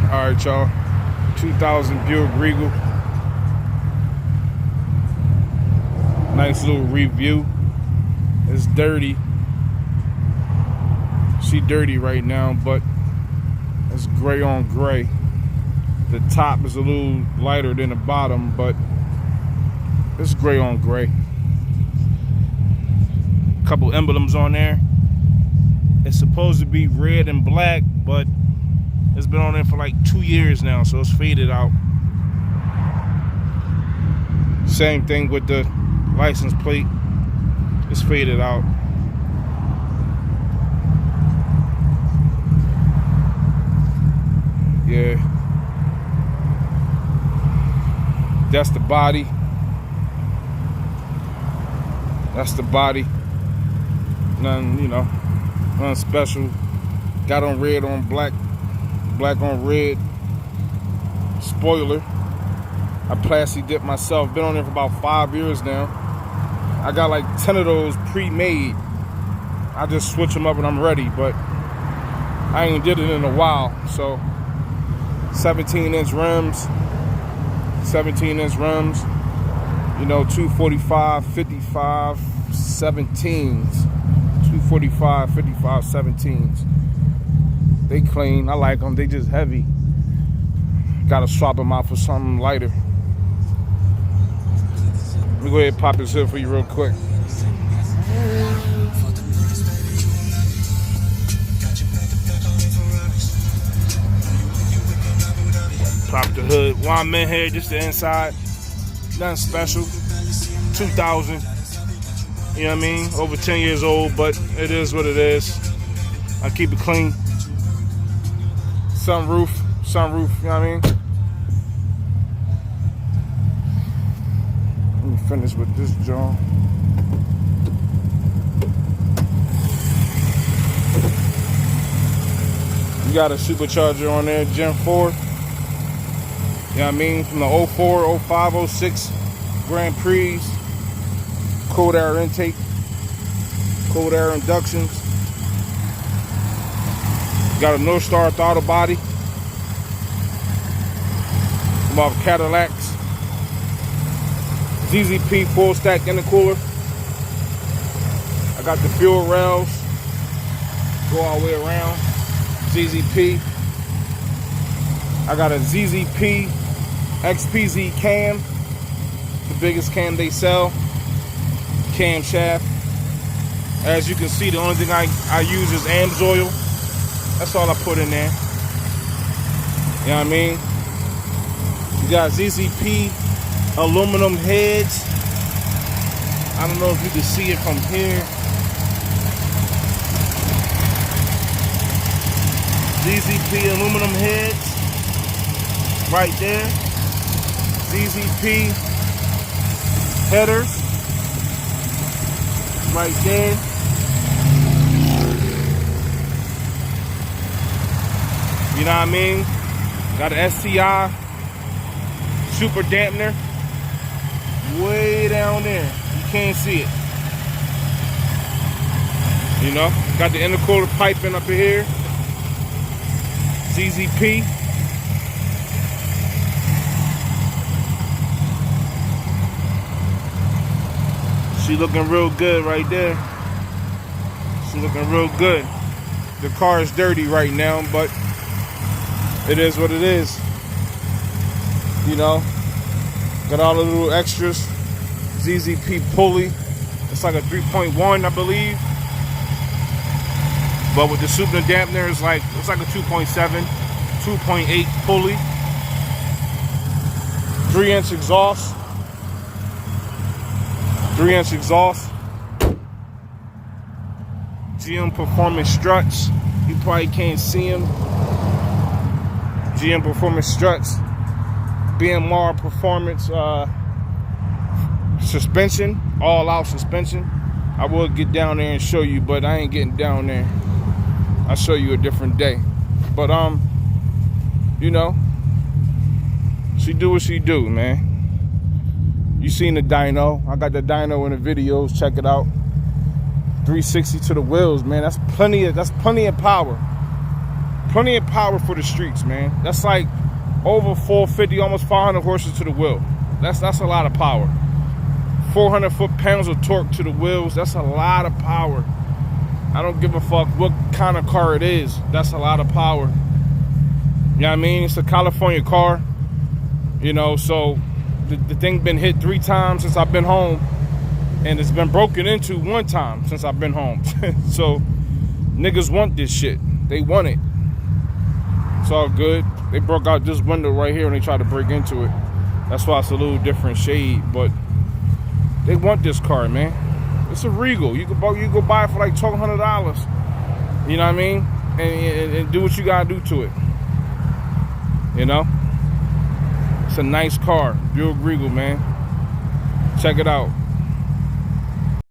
Alright, y'all. 2000 Buick Regal. Nice little review. It's dirty. She dirty right now, but it's gray on gray. The top is a little lighter than the bottom, but it's gray on gray. Couple emblems on there. It's supposed to be red and black, but it's been on there for like 2 years now, so it's faded out. Same thing with the license plate. It's faded out. Yeah. That's the body. That's the body. Nothing, you know, nothing special. Got on red on black. Black on red. Spoiler. I plastic dipped myself. Been on there for about 5 years now. I got like 10 of those pre-made. I just switch them up when I'm ready, but I ain't did it in a while. So 17-inch rims. 17-inch rims. You know, 245, 55, 17s. 245, 55, 17s. They clean. I like them. They just heavy. Gotta swap them out for something lighter. Let me go ahead and pop this hood for you real quick. Pop the hood. While I'm in here, just the inside. Nothing special. 2000. You know what I mean? Over 10 years old, but it is what it is. I keep it clean. Sunroof, you know what I mean? Let me finish with this joint. You got a supercharger on there, Gen 4. You know what I mean? From the 04, 05, 06 Grand Prix. Cold air intake. Cold air inductions. Got a North Star throttle body. Some off Cadillacs. ZZP full stack intercooler. I got the fuel rails. Go all the way around. ZZP. I got a ZZP XPZ cam. The biggest cam they sell. Cam shaft. As you can see, the only thing I use is AMS oil. That's all I put in there. You know what I mean? You got ZZP aluminum heads. I don't know if you can see it from here. ZZP aluminum heads. Right there. ZZP headers. Right there. You know what I mean? Got an STI super dampener way down there. You can't see it. You know? Got the intercooler piping up in here. ZZP. She looking real good right there. She looking real good. The car is dirty right now, but it is what it is. You know, got all the little extras. ZZP pulley. It's like a 3.1, I believe. But with the super dampener, it's like a 2.7, 2.8 pulley. 3-inch exhaust. 3-inch exhaust. GM Performance struts. You probably can't see them. GM Performance struts. BMR Performance suspension. All out suspension. I will get down there and show you, but I ain't getting down there. I'll show you a different day. But you know, she do what she do, man. You seen the dyno. I got the dyno in the videos. Check it out. 360 to the wheels, man. That's plenty of power. Plenty of power for the streets, man. That's like over 450, almost 500 horses to the wheel. That's a lot of power. 400 foot-pounds of torque to the wheels. That's a lot of power. I don't give a fuck what kind of car it is. That's a lot of power. You know what I mean? It's a California car. You know, so the thing been hit 3 times since I've been home. And it's been broken into 1 time since I've been home. So niggas want this shit. They want it. It's all good. They broke out this window right here and they tried to break into it. That's why it's a little different shade, but they want this car, man. It's a Regal. You can go buy it for like $1,200. You know what I mean? And do what you gotta do to it. You know? It's a nice car. Buick Regal, man. Check it out.